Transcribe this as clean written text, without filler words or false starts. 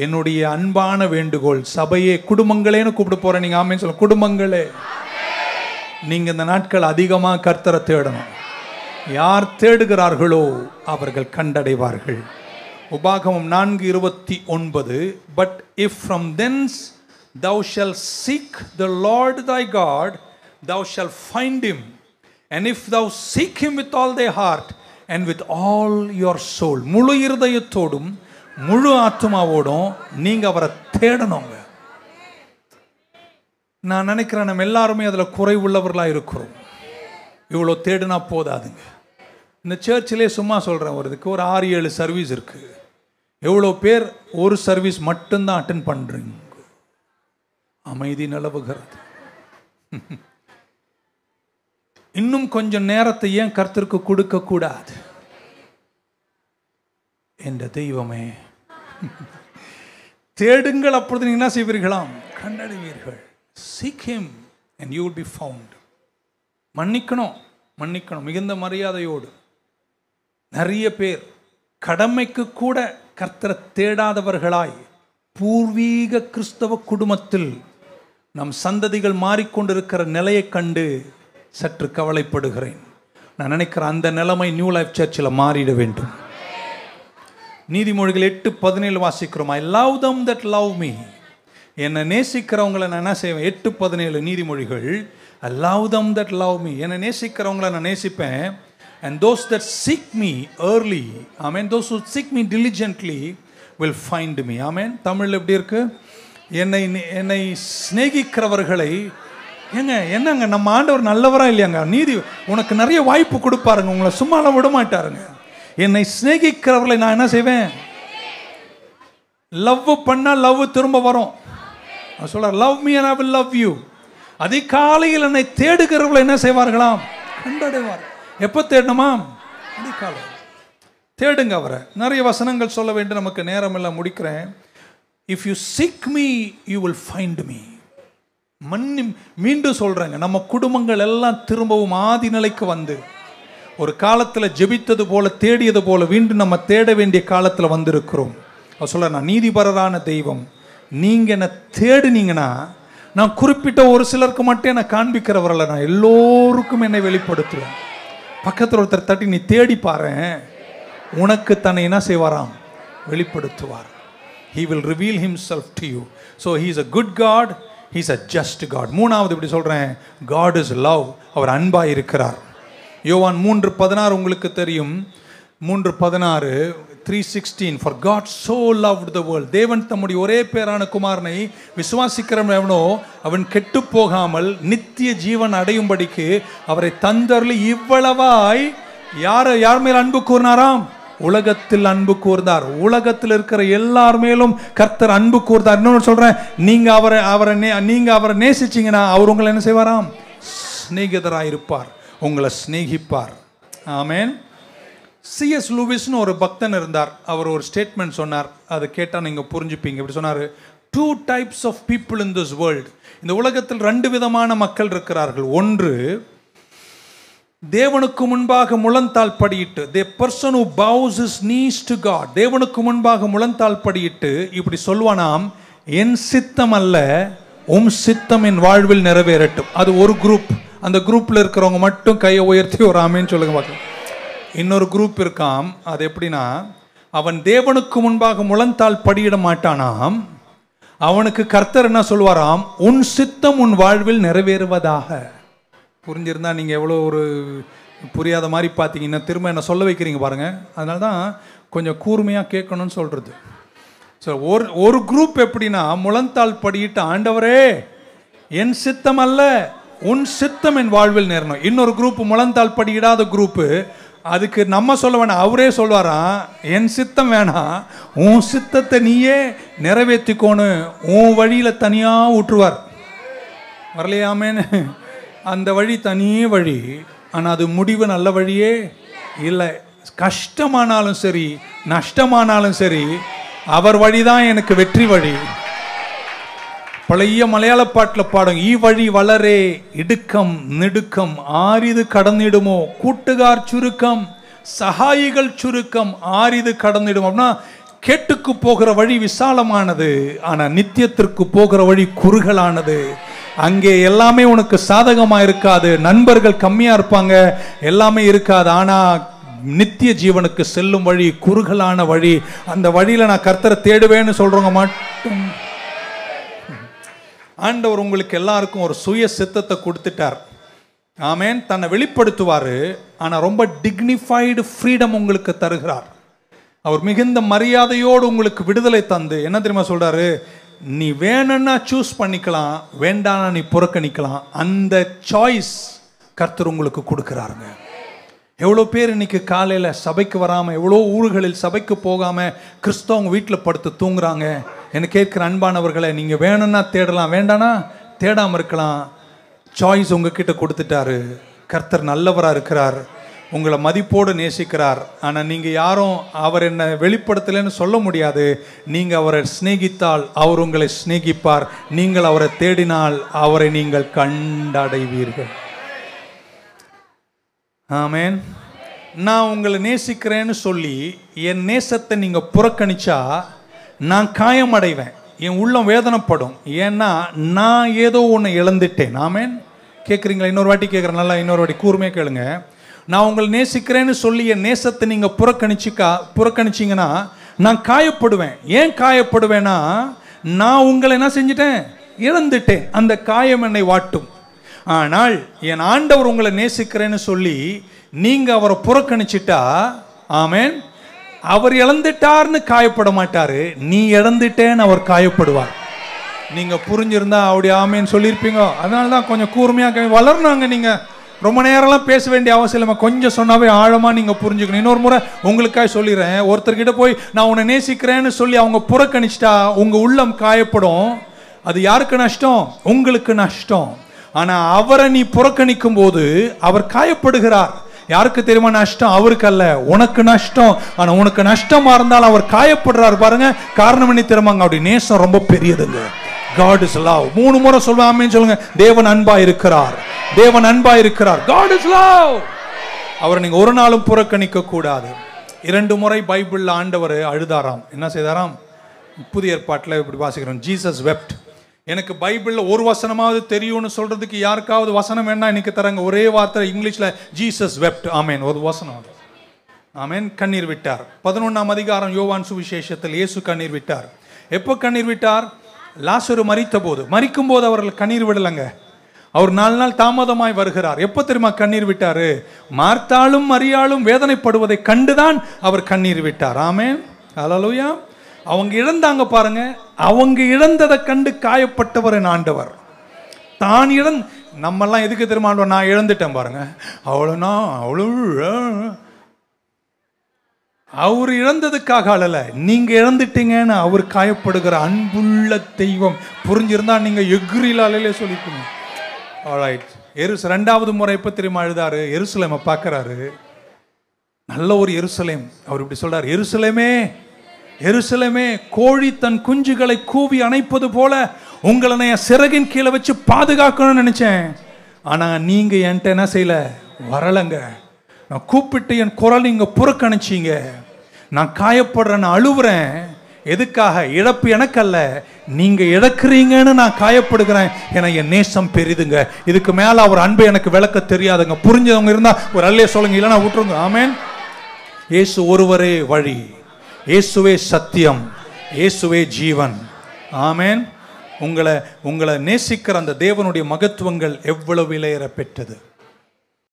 என்னுடைய அன்பான வேண்டுகோள், சபையே, குடும்பங்களேன்னு கூப்பிட்டு போறேன். நீங்க ஆமென் சொல்லுங்க. குடும்பங்களே, நீங்க இந்த நாட்கள் அதிகமா கர்த்தரை தேடணும். யார் தேடுகிறார்களோ அவர்கள் கண்டடைவார்கள். உபாகமம் 4:29. But if from thence thou shalt seek the Lord thy God, thou shalt find him, and if thou seek him with all thy heart and with all your soul, முழு இருதயத்தோடும் முழு ஆத்மாவோடும் நீங்க அவரை தேடணுங்க. நான் நினைக்கிறேன் நம்ம எல்லாருமே அதுல குறைவுள்ளவர்களா இருக்கிறோம். இவ்வளோ தேடினா போதாதுங்க. இந்த சர்ச்சிலே சும்மா சொல்றேன், ஒரு 6-7 சர்வீஸ் இருக்கு. எவ்வளோ பேர் ஒரு சர்வீஸ் மட்டும்தான் அட்டென்ட் பண்றீங்க? அமைதி நிலவுகிறது. இன்னும் கொஞ்சம் நேரத்தை ஏன் கர்த்தருக்கு கொடுக்க கூடாது? என்ற தெய்வமே, தேடுங்கள், அப்பொழுது நீங்க என்ன செய்வீர்களாம்? கண்டடைவீர்கள். Seek him and you will be found. மன்னிக்கணும், மிகுந்த மரியாதையோடு. நிறைய பேர் கடமைக்கு கூட கர்த்தரை தேடாதவர்களாய் பூர்வீக கிறிஸ்தவ குடும்பத்தில் நம் சந்ததிகள் மாறிக்கொண்டிருக்கிற நிலையை கண்டு சற்று கவலைப்படுகிறேன். நான் நினைக்கிறேன் அந்த நிலைமை நியூ லைஃப் சர்ச்சில் மாறிட வேண்டும். நீதிமொழிகள் 8:17 வாசிக்கிறோம். I love them that love me. என்னை நேசிக்கிறவங்களை நான் என்ன செய்வேன்? 8:17 நீதிமொழிகள். I love them that love me. என்னை நேசிக்கிறவங்களை நான் நேசிப்பேன். And those that seek me early, amen, those who seek me diligently will find me. Amen. Tamil எப்படி இருக்கு? என்னை சிநேகிக்கிறவர்களை, என்னங்க நம்ம ஆண்டவர் நல்லவரா இல்லையாங்க? நீதி உனக்கு நிறைய வாய்ப்பு கொடுப்பாருங்க, உங்களை சும்மாலாம் விட மாட்டாருங்க. என்னை சிநேகிக்கிறவர்களை நான் என்ன செய்வேன்? லவ் பண்ணா லவ் திரும்ப வரும். சொல்ற love me and I will love you. அதிகாலையில் என்னை தேடுகிறவர்களை என்ன செய்வார்களாம்? கண்டடைவார். எப்போ தேடணுமா? அதிகாலை தேடுங்க அவரை. நிறைய வசனங்கள் சொல்ல வேண்டும், நமக்கு நேரம் எல்லாம் முடிக்கிறேன். If you seek me, you will find me. மீண்டும் சொல்றேங்க, நம்ம குடும்பங்கள் எல்லாம் திரும்பவும் ஆதி நிலைக்கு வந்து ஒரு காலத்தில் ஜெபித்தது போல தேடியது போல மீண்டும் நம்ம தேட வேண்டிய காலத்தில் வந்திருக்கிறோம். அவர் சொல்ல, நான் நீதிபரரான தெய்வம், நீங்க என்ன தேடுனீங்கன்னா நான் குறிப்பிட்ட ஒரு சிலருக்கு மட்டும் என்னை காண்பிக்கிறவரல்ல, நான் எல்லோருக்கும் என்னை வெளிப்படுத்துவேன். பக்கத்தில் ஒருத்தர் தட்டி நீ தேடி பாரு, உனக்கு தன்னை என்ன செய்வாராம்? வெளிப்படுத்துவார். He will reveal himself to you. So he is a good God, he is a just God. மூணாவது இப்படி சொல்றேன், God is love. அவர் அன்பா இருக்கிறார். யோவான் 3:16 உங்களுக்கு தெரியும். 3:16 3:16 For God so loved the world. தேவன் தம்முடைய ஒரே பேரான குமாரனை விசுவாசிக்கிறவனோ அவன் கெட்டு போகாமல் நித்திய ஜீவன் அடையும்படிக்கு அவரை தந்தருளி இவ்வளவாய் யார் மேல் அன்பு கூர்ந்தாராம்? உலகத்தில் அன்பு கூர்ந்தார். உலகத்தில் இருக்கிற எல்லார் மேலும் கர்த்தர் அன்பு கூர்ந்தார். இன்னொன்று சொல்றேன், நீங்க அவரை நேசிச்சீங்கன்னா அவர் உங்களை என்ன செய்வாராம்? சிநேகிதராயிருப்பார், உங்களை சிநேகிப்பார். ஆமென். C.S. லூவிஸ்னு ஒரு பக்தன் இருந்தார். அவர் ஒரு ஸ்டேட்மெண்ட் சொன்னார், அதை கேட்டால் நீங்கள் புரிஞ்சுப்பீங்க. இப்படி சொன்னார், 2 types of people in this world. இந்த உலகத்தில் 2 விதமான மக்கள் இருக்கிறார்கள். ஒன்று, தேவனுக்கு முன்பாக முழந்தாள் படியிட்டு, the person who bows his knees to God. தேவனுக்கு முன்பாக முழந்தாள் படியிட்டு இப்படி சொல்வானாம், என் சித்தம் அல்ல உம் சித்தம் என் வாழ்வில் நிறைவேறட்டும். அது ஒரு குரூப். அந்த குரூப்ல இருக்கிறவங்க மட்டும் கையை உயர்த்தி ஒரு ஆமேன்னு சொல்லுங்க பார்க்கலாம். இன்னொரு குரூப் இருக்காம், அது எப்படின்னா, அவன் தேவனுக்கு முன்பாக முழந்தாள் படியிட மாட்டானாம். அவனுக்கு கர்த்தர் என்ன சொல்வாராம்? உன் சித்தம் உன் வாழ்வில் நிறைவேறுவதாக. புரிஞ்சிருந்தா நீங்க எவ்வளோ ஒரு புரியாத மாதிரி பார்த்தீங்கன்னா திரும்ப என்ன சொல்ல வைக்கிறீங்க பாருங்க. அதனால தான் கொஞ்சம் கூர்மையாக கேட்கணும்னு சொல்றது. ஸோ ஒரு குரூப் எப்படின்னா, முழந்தாள் படியிட்டு ஆண்டவரே என் சித்தம் அல்ல உன் சித்தம் என் வாழ்வில் நேரணும். இன்னொரு குரூப் முழந்தாள் படியிடாத குரூப்பு, அதுக்கு நம்ம சொல்ல வேணாம், அவரே சொல்வாராம், என் சித்தம் வேணாம் உன் சித்தத்தை நீயே நிறைவேற்றிக்கோன்னு உன் வழியில தனியா விட்டுருவார். வரலையாமேன்னு அந்த வழி தனியே வழி, ஆனால் அது முடிவு நல்ல வழியே இல்லை. கஷ்டமானாலும் சரி நஷ்டமானாலும் சரி அவர் வழிதான் எனக்கு வெற்றி வழி. பழைய மலையாள பாட்டில் பாடும், ஈ வழி வளரே இடுக்கம் நெடுக்கம் ஆரிது கடந்திடுமோ, கூட்டுகார் சுருக்கம் சகாயிகள் சுருக்கம் ஆரிது கடந்திடும். அப்படின்னா கேட்டுக்கு போகிற வழி விசாலமானது, ஆனா நித்தியத்திற்கு போகிற வழி குறுகலானது. அங்கே எல்லாமே உனக்கு சாதகமா இருக்காது, நண்பர்கள் கம்மியா இருப்பாங்க, எல்லாமே இருக்காது. ஆனா நித்திய ஜீவனுக்கு செல்லும் வழி குறுகலான வழி. அந்த வழியில நான் கர்த்தரை தேடுவேன்னு சொல்றவங்க மட்டும், ஆண்டவர் உங்களுக்கு எல்லாருக்கும் ஒரு சுய சித்தத்தை கொடுத்துட்டார். ஆமென். தன்னை வெளிப்படுத்துவாரு, ஆனா ரொம்ப டிக்னிஃபைடு ஃப்ரீடம் உங்களுக்கு தருகிறார். அவர் மிகுந்த மரியாதையோடு உங்களுக்கு விடுதலை தந்து என்ன தெரியுமா சொல்றாரு, நீ வேணும்னா சூஸ் பண்ணிக்கலாம், வேண்டானா நீ புறக்கணிக்கலாம். அந்த சாய்ஸ் கர்த்தர் உங்களுக்கு கொடுக்கிறாருங்க. எவ்வளோ பேர் இன்னைக்கு காலையில் சபைக்கு வராமல், எவ்வளோ ஊர்களில் சபைக்கு போகாமல் கிறிஸ்தவங்க வீட்டில் படுத்து தூங்குறாங்க. எனக்கு கேட்குற அன்பானவர்களை, நீங்கள் வேணும்னா தேடலாம், வேண்டானா தேடாமல் இருக்கலாம். சாய்ஸ் உங்ககிட்ட கொடுத்துட்டாரு. கர்த்தர் நல்லவராக இருக்கிறார், உங்களை மதிப்போடு நேசிக்கிறார். ஆனால் நீங்கள் யாரும் அவர் என்ன வெளிப்படுத்தலைன்னு சொல்ல முடியாது. நீங்கள் அவரை சிநேகித்தால் அவர் உங்களை சிநேகிப்பார். நீங்கள் அவரை தேடினால் அவரை நீங்கள் கண்டடைவீர்கள். ஆமென். நான் உங்களை நேசிக்கிறேன்னு சொல்லி என் நேசத்தை நீங்கள் புறக்கணிச்சா நான் காயமடைவேன், என் உள்ளம் வேதனைப்படும். ஏன்னா நான் ஏதோ ஒன்று இழந்துட்டேன். ஆமென். கேட்குறீங்களா? இன்னொரு வாட்டி கேட்குறேன், நல்லா இன்னொரு வாட்டி கூர்மையாக கேளுங்க. நான் உங்களை நேசிக்கிறேன்னு சொல்லி என் நேசத்தை நீங்கள் புறக்கணிச்சிங்கன்னா நான் காயப்படுவேன். ஏன் காயப்படுவேன்னா, நான் உங்களை என்ன செஞ்சிட்டேன், இழந்துட்டேன். அந்த காயம் என்னை வாட்டும். ஆனால் என் ஆண்டவர் உங்களை நேசிக்கிறேன்னு சொல்லி நீங்க அவரை புறக்கணிச்சிட்டா, ஆமென், அவர் இழந்துட்டார்னு காயப்பட மாட்டாரு, நீ இழந்துட்டேன்னு அவர் காயப்படுவார். நீங்க புரிஞ்சிருந்தா அப்படி ஆமேன்னு சொல்லியிருப்பீங்க. அதனால தான் கொஞ்சம் கூர்மையாக வளரணுங்க. நீங்க ரொம்ப நேரம்லாம் பேச வேண்டிய அவசியம் இல்லை, கொஞ்சம் சொன்னாவே ஆழமா நீங்க புரிஞ்சுக்கணும். இன்னொரு முறை உங்களுக்காக சொல்லிடுறேன். ஒருத்தர்கிட்ட போய் நான் உன்னை நேசிக்கிறேன்னு சொல்லி அவங்க புறக்கணிச்சிட்டா உங்க உள்ளம் காயப்படும். அது யாருக்கு நஷ்டம்? உங்களுக்கு நஷ்டம். ஆனா அவரை நீ புறக்கணிக்கும் போது அவர் காயப்படுகிறார். யாருக்கு தெரியுமா நஷ்டம்? அவருக்கு அல்ல, உனக்கு நஷ்டம். ஆனா உனக்கு நஷ்டமா இருந்தாலும் அவர் காயப்படுறாரு பாருங்க. காரணம் என்ன தெரியுமாங்க? அப்படி நேசம் ரொம்ப பெரியதுங்க. God is love. 3 முறை சொல்லுவேன், ஆமென் சொல்லுங்க. தேவன் அன்பா இருக்கிறார், தேவன் அன்பா இருக்கிறார். God is love. அவரை நீங்க ஒரு நாளும் புறக்கணிக்க கூடாது. 2 முறை பைபிள்ல ஆண்டவர் அழுதாராம். என்ன செய்தாராம்? புதிய ஏற்பாட்டில் இப்படி வாசிக்கிறோம், ஜீசஸ் வெப்ட். எனக்கு பைபிள்ல ஒரு வசனமாவது தெரியும்னு சொல்றதுக்கு யாருக்காவது வசனம் வேணா இன்னைக்கு தரங்க. ஒரே வார்த்தை இங்கிலீஷ்ல, ஜீசஸ் வெப்ட். ஆமென். ஒரு வசனம். ஆமென். கண்ணீர் விட்டார். 11ஆம் அதிகாரம் யோவான் சுவிசேஷத்தில் இயேசு கண்ணீர் விட்டார். எப்போ கண்ணீர் விட்டார்? லாசரு மரித்த போது. மரிக்கும் போது அவர்கள் கண்ணீர் விடலங்க. அவர் 4 நாள் தாமதமாய் வருகிறார். எப்போ தெரியுமா கண்ணீர் விட்டாரு? மார்த்தாளும் மரியாளும் வேதனைப்படுவதை கண்டுதான் அவர் கண்ணீர் விட்டார். ஆமென். ஹல்லேலூயா. அவங்க இழந்தாங்க பாருங்க. அவங்க இழந்ததை கண்டு காயப்பட்டவர் என் ஆண்டவர். தான் நம்மெல்லாம் எதுக்கு தெரியுமா? நான் இழந்துட்டேன் பாருங்க, அவ்வளோனா அவ்வளோ. அவர் இழந்ததுக்காக அழல, நீங்க இழந்துட்டீங்கன்னு அவர் காயப்படுகிற அன்புள்ள தெய்வம். புரிஞ்சிருந்தா நீங்க எக்ரிலாலே சொல்லிக்கணும். ஆல்ரைட். 2வது முறை எப்ப தெரியுமா அழுதாரு? எருசலேமை பார்க்கறாரு. நல்ல ஒரு எருசலேம். அவர் இப்படி சொல்றாரு, எருசலேமே எருசலேமே, கோழி தன் குஞ்சுகளை கூவி அணைப்பது போல உங்களை நான் சிறகின் கீழே வச்சு பாதுகாக்கணும்னு நினைச்சேன். ஆனா நீங்க என்கிட்ட என்ன செய்யல, வரலங்க. நான் கூப்பிட்டு என் குரல் நீங்க புறக்கணிச்சீங்க. நான் காயப்படுறேன், நான் அழுவுறேன். எதுக்காக? இழப்பு எனக்கல்ல, நீங்க இழக்கிறீங்கன்னு நான் காயப்படுகிறேன். ஏன்னா என் நேசம் பெரிதுங்க. இதுக்கு மேல அவர் அன்பை எனக்கு விளக்க தெரியாதுங்க. புரிஞ்சவங்க இருந்தா ஒரு அல்லே சொல்லுங்க, இல்லைன்னா விட்டுருங்க. ஆமென். இயேசு ஒருவரே வழி, இயேசுவே சத்தியம், இயேசுவே ஜீவன். ஆமென். உங்களை நேசிக்கிற அந்த தேவனுடைய மகத்துவங்கள் எவ்வளவு விலையேற பெற்றது.